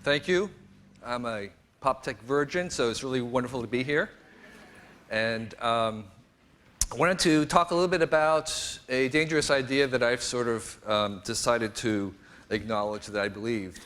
Thank you. I'm a PopTech virgin, so it's really wonderful to be here. And I wanted to talk a little bit about a dangerous idea that I've sort of decided to acknowledge that I believed.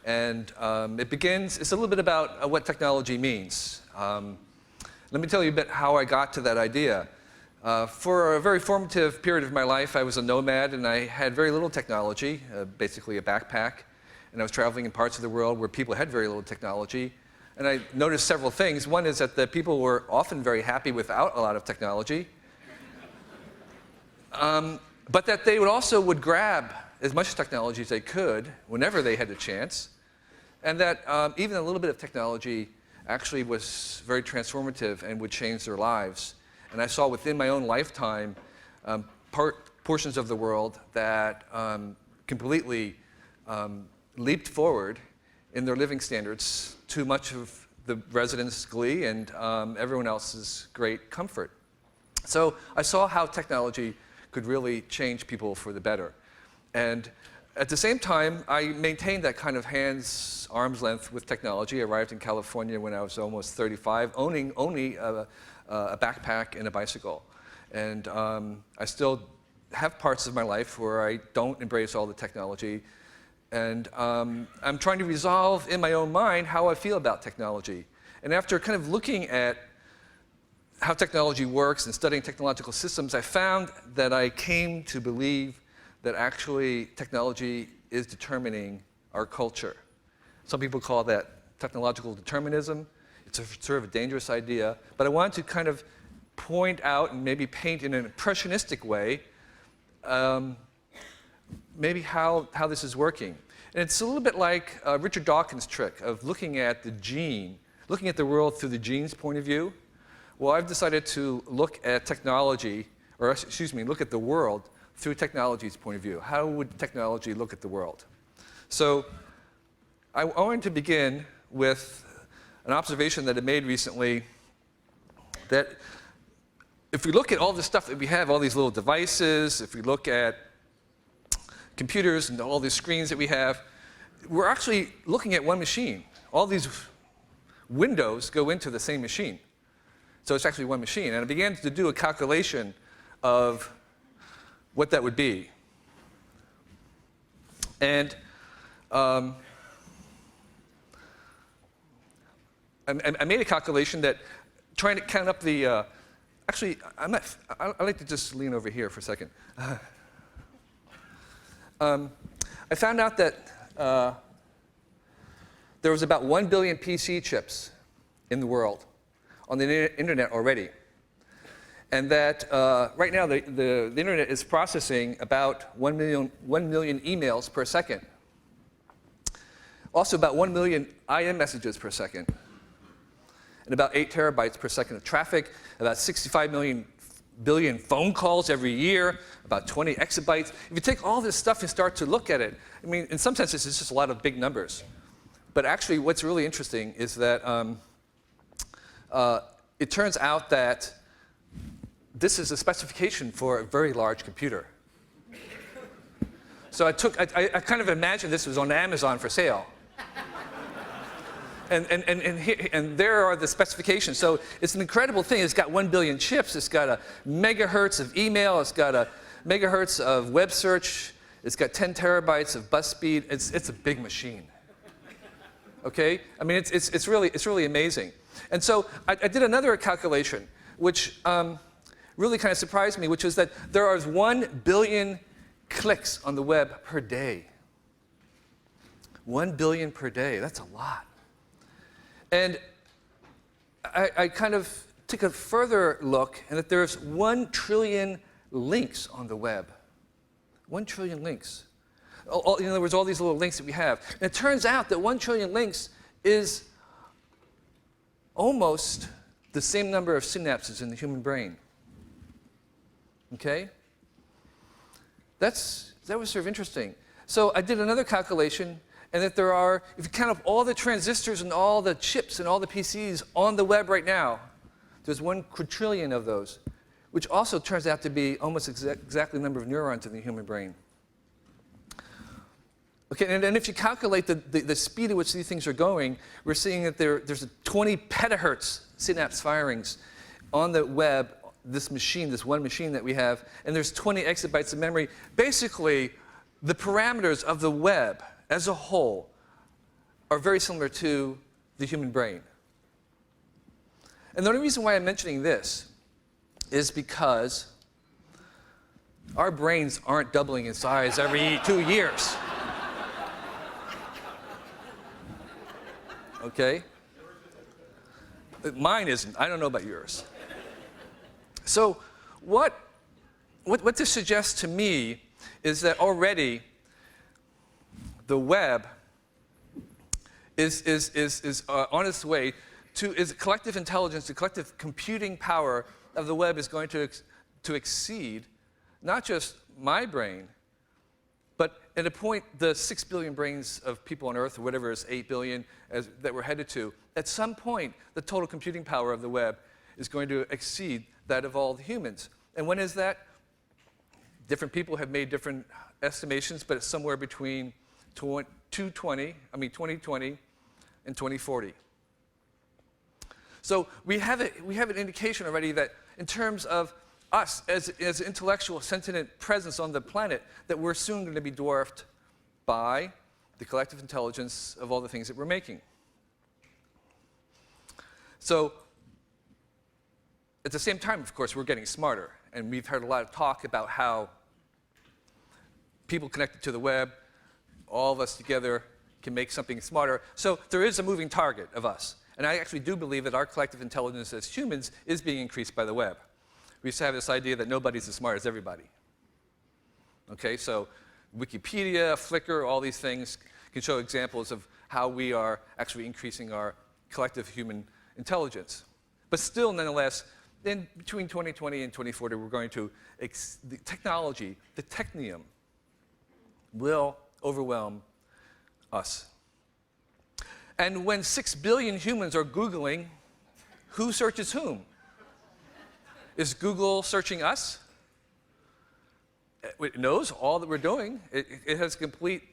And it's a little bit about what technology means. Let me tell you a bit how I got to that idea. For a very formative period of my life, I was a nomad and I had very little technology, basically a backpack. And I was traveling in parts of the world where people had very little technology. And I noticed several things. One is that the people were often very happy without a lot of technology. But that they would grab as much technology as they could whenever they had the chance. And that even a little bit of technology actually was very transformative and would change their lives. And I saw within my own lifetime portions of the world that completely leaped forward in their living standards to much of the residents' glee and everyone else's great comfort. So I saw how technology could really change people for the better. And at the same time, I maintained that kind of arm's length with technology. I arrived in California when I was almost 35, owning only a backpack and a bicycle. And I still have parts of my life where I don't embrace all the technology. And I'm trying to resolve in my own mind how I feel about technology. And after kind of looking at how technology works and studying technological systems, I found that I came to believe that actually technology is determining our culture. Some people call that technological determinism. It's a sort of a dangerous idea. But I wanted to kind of point out and maybe paint in an impressionistic way maybe how this is working. And it's a little bit like Richard Dawkins' trick of looking at looking at the world through the gene's point of view. Well, I've decided to look at technology, or excuse me, look at the world through technology's point of view. How would technology look at the world? So I wanted to begin with an observation that I made recently, that if we look at all the stuff that we have, all these little devices, if we look at computers and all these screens that we have, we're actually looking at one machine. All these windows go into the same machine. So it's actually one machine. And I began to do a calculation of what that would be. And I made a calculation that trying to count up the, actually, I like to just lean over here for a second. I found out that there was about 1 billion PC chips in the world on the internet already. And that right now the internet is processing about 1 million emails per second. Also about 1 million IM messages per second. And about 8 terabytes per second of traffic, about 65 billion phone calls every year, about 20 exabytes. If you take all this stuff and start to look at it, I mean, in some senses, it's just a lot of big numbers. But actually, what's really interesting is that it turns out that this is a specification for a very large computer. So I kind of imagined this was on Amazon for sale. And there are the specifications. So it's an incredible thing. It's got 1 billion chips. It's got a megahertz of email. It's got a megahertz of web search. It's got 10 terabytes of bus speed. It's a big machine. Okay? I mean, it's really amazing. And so I did another calculation, which really kind of surprised me, which is that there are 1 billion clicks on the web per day. 1 billion per day. That's a lot. And I kind of took a further look, and that there's 1 trillion links on the web. 1 trillion links. In other words, all these little links that we have. And it turns out that 1 trillion links is almost the same number of synapses in the human brain. Okay? That was sort of interesting. So I did another calculation, and that there are, if you count up all the transistors and all the chips and all the PCs on the web right now, there's 1 quadrillion of those, which also turns out to be almost exactly the number of neurons in the human brain. Okay, and if you calculate the speed at which these things are going, we're seeing that there's a 20 petahertz synapse firings on the web, this machine, this one machine that we have, and there's 20 exabytes of memory. Basically, the parameters of the web as a whole are very similar to the human brain. And the only reason why I'm mentioning this is because our brains aren't doubling in size every 2 years. Okay? Mine isn't. I don't know about yours. So what this suggests to me is that already the web is on its way to, is collective intelligence, the collective computing power of the web is going to exceed not just my brain, but at a point, the 6 billion brains of people on Earth, or whatever is 8 billion that we're headed to, at some point, the total computing power of the web is going to exceed that of all the humans. And when is that? Different people have made different estimations, but it's somewhere between 2020 and 2040. So we have an indication already that in terms of us as an intellectual, sentient presence on the planet, that we're soon going to be dwarfed by the collective intelligence of all the things that we're making. So at the same time, of course, we're getting smarter. And we've heard a lot of talk about how people connected to the web, all of us together, can make something smarter. So there is a moving target of us. And I actually do believe that our collective intelligence as humans is being increased by the web. We used to have this idea that nobody's as smart as everybody. Okay, so Wikipedia, Flickr, all these things can show examples of how we are actually increasing our collective human intelligence. But still, nonetheless, then between 2020 and 2040, we're going to, the technology, the technium, will overwhelm us. And when 6 billion humans are Googling, who searches whom? Is Google searching us? It knows all that we're doing. It has complete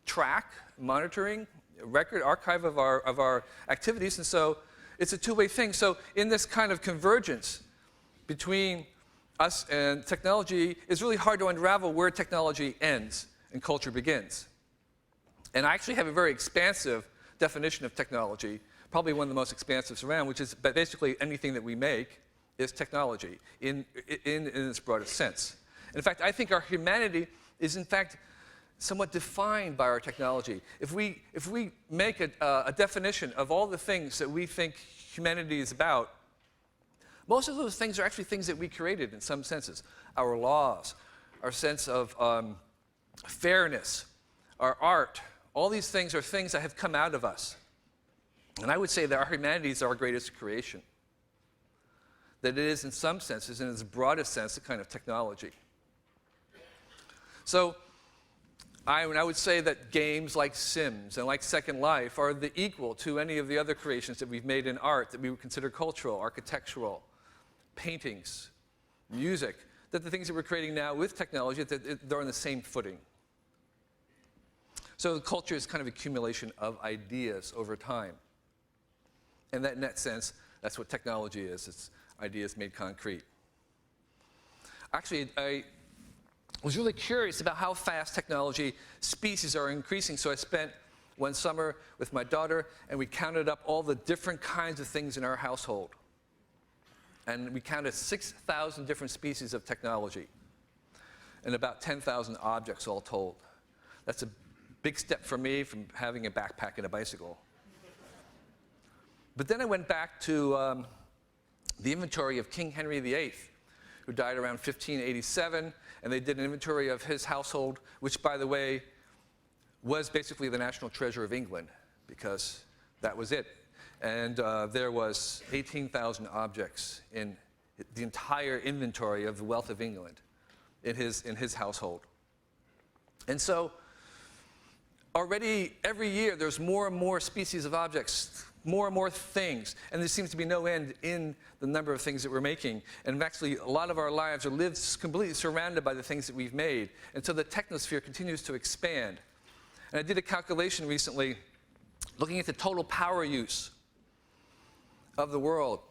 track, monitoring, record, archive of our activities, and so it's a two-way thing. So in this kind of convergence between us and technology, it's really hard to unravel where technology ends and culture begins. And I actually have a very expansive definition of technology, probably one of the most expansive around, which is basically anything that we make is technology in its broadest sense. And in fact, I think our humanity is in fact somewhat defined by our technology. If we make a definition of all the things that we think humanity is about, most of those things are actually things that we created in some senses. Our laws, our sense of fairness, our art, all these things are things that have come out of us. And I would say that our humanity is our greatest creation. That it is, in some senses, in its broadest sense, a kind of technology. So I would say that games like Sims and like Second Life are the equal to any of the other creations that we've made in art that we would consider cultural, architectural, paintings, music, that the things that we're creating now with technology, that they're on the same footing. So culture is kind of accumulation of ideas over time. And that, in that sense, that's what technology is. It's ideas made concrete. Actually, I was really curious about how fast technology species are increasing, so I spent one summer with my daughter, and we counted up all the different kinds of things in our household. And we counted 6,000 different species of technology and about 10,000 objects all told. That's a big step for me from having a backpack and a bicycle. But then I went back to the inventory of King Henry VIII, who died around 1587, and they did an inventory of his household, which, by the way, was basically the national treasure of England, because that was it. And there was 18,000 objects in the entire inventory of the wealth of England in his household. And so already every year there's more and more species of objects, more and more things, and there seems to be no end in the number of things that we're making. And actually, a lot of our lives are lived completely surrounded by the things that we've made. And so the technosphere continues to expand. And I did a calculation recently looking at the total power use of the world.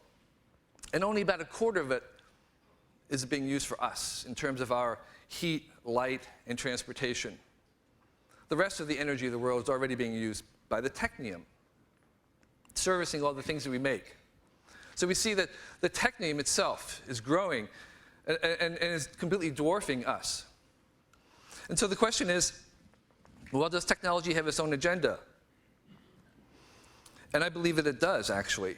And only about a quarter of it is being used for us in terms of our heat, light, and transportation. The rest of the energy of the world is already being used by the technium, servicing all the things that we make. So we see that the technium itself is growing and is completely dwarfing us. And so the question is, well, does technology have its own agenda? And I believe that it does, actually.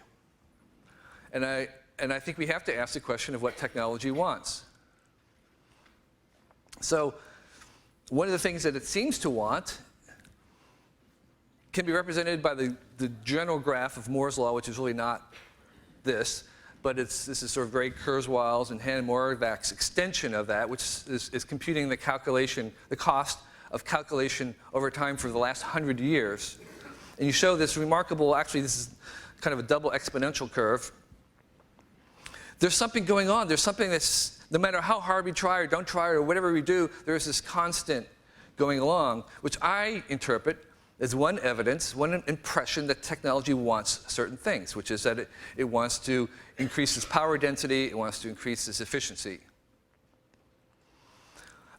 And I think we have to ask the question of what technology wants. So one of the things that it seems to want can be represented by the general graph of Moore's law, which is really not this, but this is sort of Gray Kurzweil's and Hahn-Moravec's extension of that, which is computing the calculation, the cost of calculation over time for the last 100 years. And you show this remarkable, actually this is kind of a double exponential curve. There's something going on. There's something that's, no matter how hard we try or don't try or whatever we do, there's this constant going along, which I interpret as one evidence, one impression that technology wants certain things, which is that it wants to increase its power density, it wants to increase its efficiency.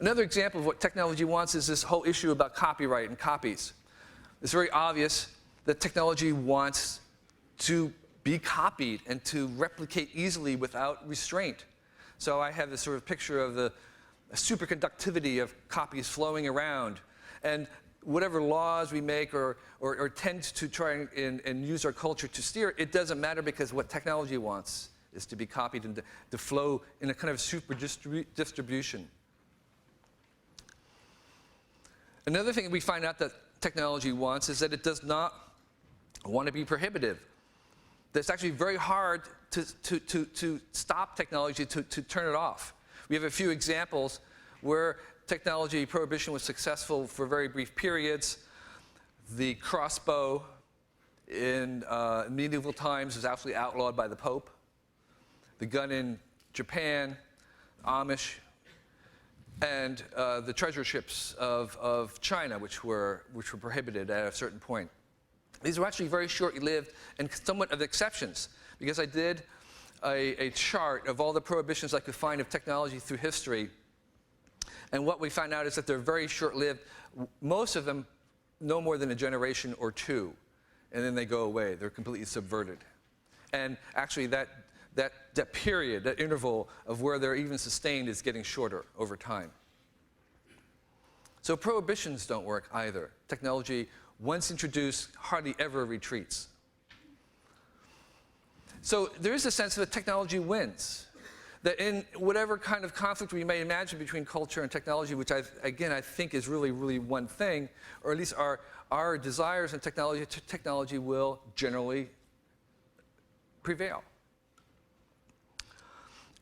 Another example of what technology wants is this whole issue about copyright and copies. It's very obvious that technology wants to be copied and to replicate easily without restraint. So I have this sort of picture of the superconductivity of copies flowing around. And whatever laws we make or tend to try and use our culture to steer, it doesn't matter because what technology wants is to be copied and to flow in a kind of super distribution. Another thing we find out that technology wants is that it does not want to be prohibitive. That it's actually very hard to stop technology, to turn it off. We have a few examples where technology prohibition was successful for very brief periods. The crossbow in medieval times was absolutely outlawed by the Pope. The gun in Japan, Amish, and the treasure ships of China, which were prohibited at a certain point. These were actually very short-lived and somewhat of exceptions, because I did a chart of all the prohibitions I could find of technology through history. And what we found out is that they're very short-lived. Most of them no more than a generation or two, and then they go away. They're completely subverted. And actually that period, that interval of where they're even sustained is getting shorter over time. So prohibitions don't work either. Technology, once introduced, hardly ever retreats. So there is a sense that technology wins. That in whatever kind of conflict we may imagine between culture and technology, which I think is really, really one thing, or at least our desires and technology will generally prevail.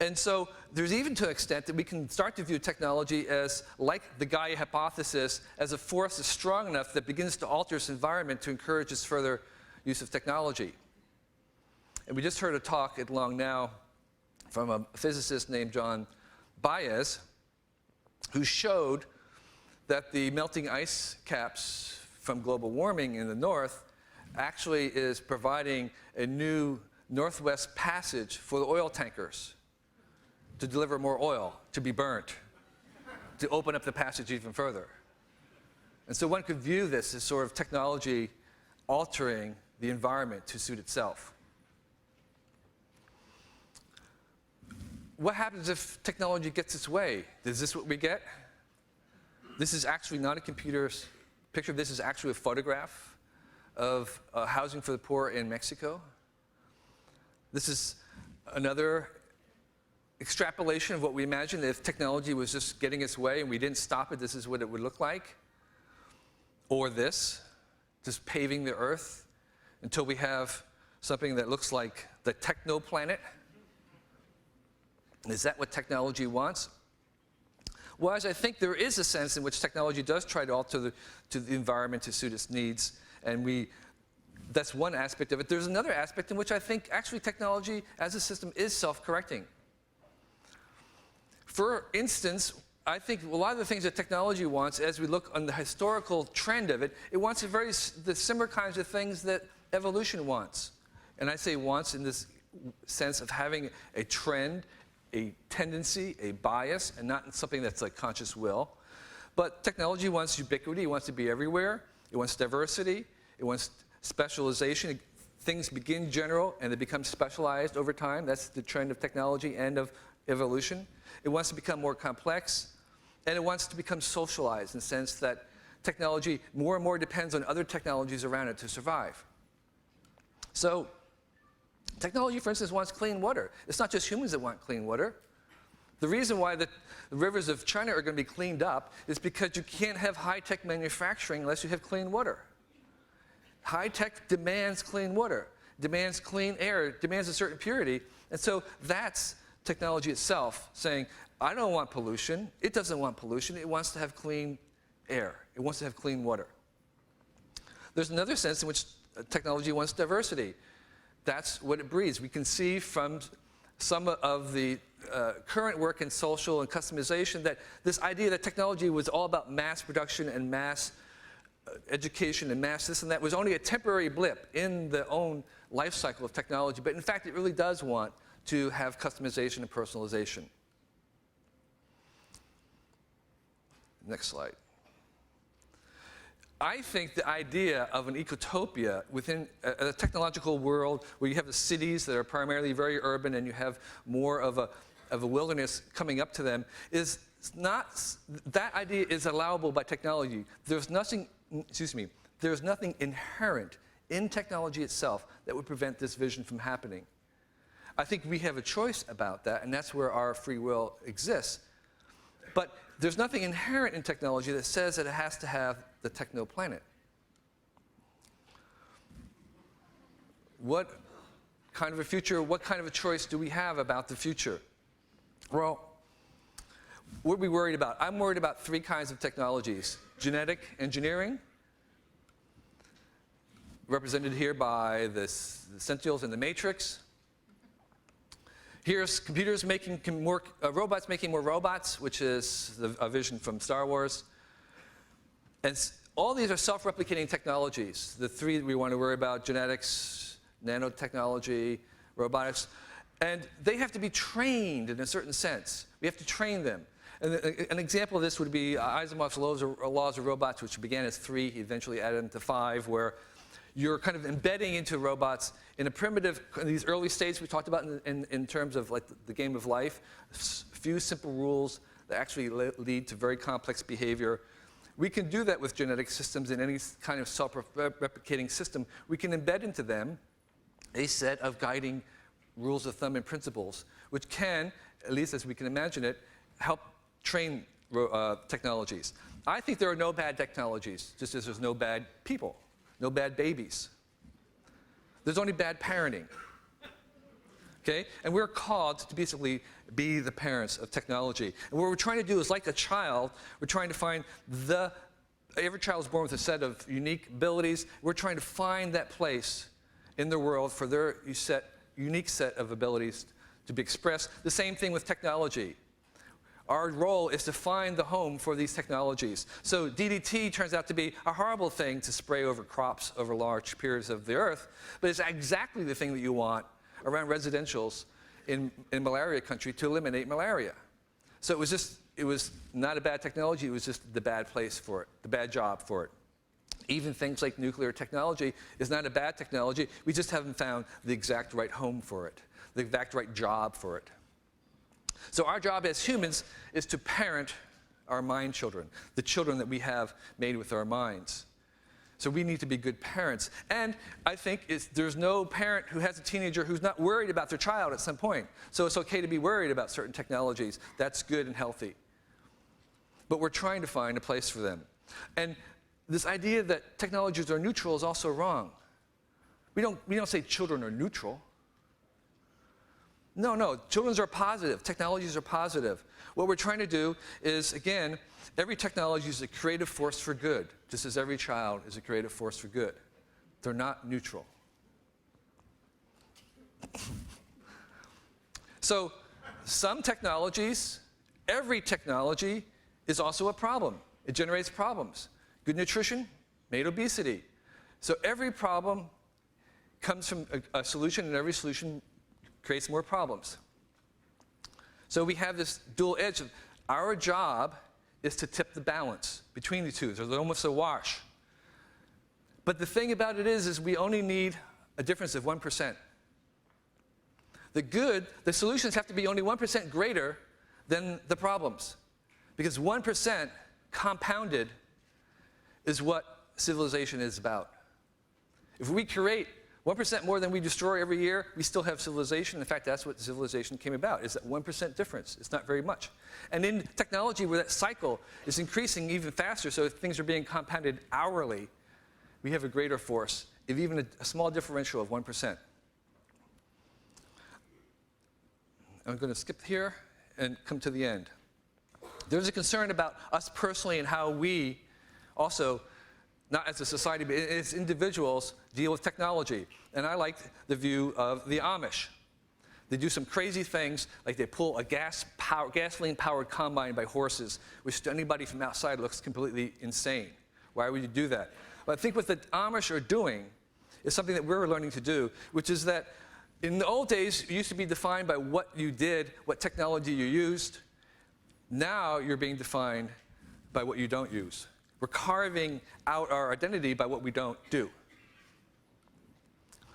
And so there's even to an extent that we can start to view technology as, like the Gaia hypothesis, as a force that's strong enough that begins to alter its environment to encourage its further use of technology. And we just heard a talk at Long Now from a physicist named John Baez, who showed that the melting ice caps from global warming in the north actually is providing a new northwest passage for the oil tankers to deliver more oil to be burnt, to open up the passage even further. And so one could view this as sort of technology altering the environment to suit itself. What happens if technology gets its way? Is this what we get? This is actually not a computer's picture. This is actually a photograph of housing for the poor in Mexico. This is another extrapolation of what we imagine if technology was just getting its way and we didn't stop it, this is what it would look like. Or this, just paving the earth until we have something that looks like the techno planet. Is that what technology wants? Well, as I think there is a sense in which technology does try to alter the environment to suit its needs, and that's one aspect of it. There's another aspect in which I think actually technology as a system is self-correcting. For instance, I think a lot of the things that technology wants, as we look on the historical trend of it, it wants the similar kinds of things that evolution wants. And I say wants in this sense of having a trend, a tendency, a bias, and not something that's like conscious will. But technology wants ubiquity, it wants to be everywhere, it wants diversity, it wants specialization. Things begin general and they become specialized over time. That's the trend of technology and of evolution. It wants to become more complex, and it wants to become socialized in the sense that technology more and more depends on other technologies around it to survive. So technology, for instance, wants clean water. It's not just humans that want clean water. The reason why the rivers of China are going to be cleaned up is because you can't have high-tech manufacturing unless you have clean water. High-tech demands clean water, demands clean air, demands a certain purity. And so that's technology itself saying, I don't want pollution. It doesn't want pollution. It wants to have clean air. It wants to have clean water. There's another sense in which technology wants diversity. That's what it breeds. We can see from some of the current work in social and customization that this idea that technology was all about mass production and mass education and mass this and that was only a temporary blip in the own life cycle of technology. But in fact, it really does want to have customization and personalization. Next slide. I think the idea of an ecotopia within a technological world where you have the cities that are primarily very urban and you have more of a wilderness coming up to them is not, that idea is allowable by technology. There's nothing, there's nothing inherent in technology itself that would prevent this vision from happening. I think we have a choice about that, and that's where our free will exists. But there's nothing inherent in technology that says that it has to have the techno-planet. What kind of a future, what kind of a choice do we have about the future? Well, what are we worried about? I'm worried about three kinds of technologies. Genetic engineering, represented here by the Sentinels in the Matrix. Here's computers making more, robots making more robots, which is a vision from Star Wars. And all these are self-replicating technologies. The three that we want to worry about, genetics, nanotechnology, robotics. And they have to be trained in a certain sense. We have to train them. And an example of this would be Asimov's laws of robots, which began as 3, he eventually added them to 5, where you're kind of embedding into robots in a primitive, in these early stages we talked about in terms of like the game of life, few simple rules that actually lead to very complex behavior. We can do that with genetic systems in any kind of self-replicating system. We can embed into them a set of guiding rules of thumb and principles, which can, at least as we can imagine it, help train technologies. I think there are no bad technologies, just as there's no bad people. No bad babies. There's only bad parenting. Okay? And we're called to basically be the parents of technology. And what we're trying to do is, like a child, we're trying to find every child is born with a set of unique abilities. We're trying to find that place in the world for their unique set of abilities to be expressed. The same thing with technology. Our role is to find the home for these technologies. So DDT turns out to be a horrible thing to spray over crops over large periods of the earth, but it's exactly the thing that you want around residentials in malaria country to eliminate malaria. So it was not a bad technology, it was just the bad place for it, the bad job for it. Even things like nuclear technology is not a bad technology, we just haven't found the exact right home for it, the exact right job for it. So our job as humans is to parent our mind children, the children that we have made with our minds. So we need to be good parents. And I think there's no parent who has a teenager who's not worried about their child at some point. So it's okay to be worried about certain technologies. That's good and healthy. But we're trying to find a place for them. And this idea that technologies are neutral is also wrong. We don't say children are neutral. No, children are positive. Technologies are positive. What we're trying to do is, again, every technology is a creative force for good, just as every child is a creative force for good. They're not neutral. So some technologies, every technology, is also a problem. It generates problems. Good nutrition made obesity. So every problem comes from a solution, and every solution creates more problems. So we have this dual edge of our job is to tip the balance between the two. There's almost a wash. But the thing about it is we only need a difference of 1%. The solutions have to be only 1% greater than the problems. Because 1% compounded is what civilization is about. If we create 1% more than we destroy every year, we still have civilization. In fact, that's what civilization came about, is that 1% difference. It's not very much. And in technology, where that cycle is increasing even faster, so if things are being compounded hourly, we have a greater force of even a small differential of 1%. I'm going to skip here and come to the end. There's a concern about us personally and how we also, not as a society, but as individuals, deal with technology. And I like the view of the Amish. They do some crazy things, like they pull a gasoline-powered combine by horses, which to anybody from outside looks completely insane. Why would you do that? But I think what the Amish are doing is something that we're learning to do, which is that in the old days, it used to be defined by what you did, what technology you used. Now you're being defined by what you don't use. We're carving out our identity by what we don't do.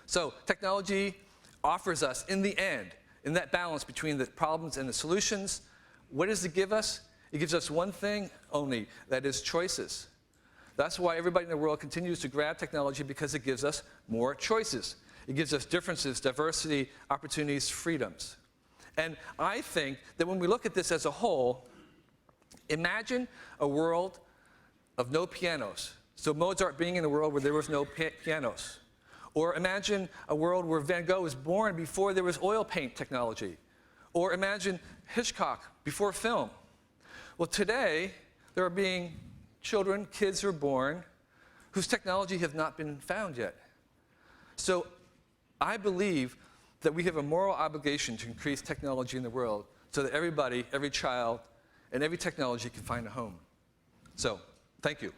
So technology offers us, in the end, in that balance between the problems and the solutions, what does it give us? It gives us one thing only, that is choices. That's why everybody in the world continues to grab technology, because it gives us more choices. It gives us differences, diversity, opportunities, freedoms. And I think that when we look at this as a whole, imagine a world of no pianos. So Mozart being in a world where there was no pianos. Or imagine a world where Van Gogh was born before there was oil paint technology. Or imagine Hitchcock before film. Well, today, there are being children, kids who are born, whose technology have not been found yet. So I believe that we have a moral obligation to increase technology in the world so that everybody, every child, and every technology can find a home. So, thank you.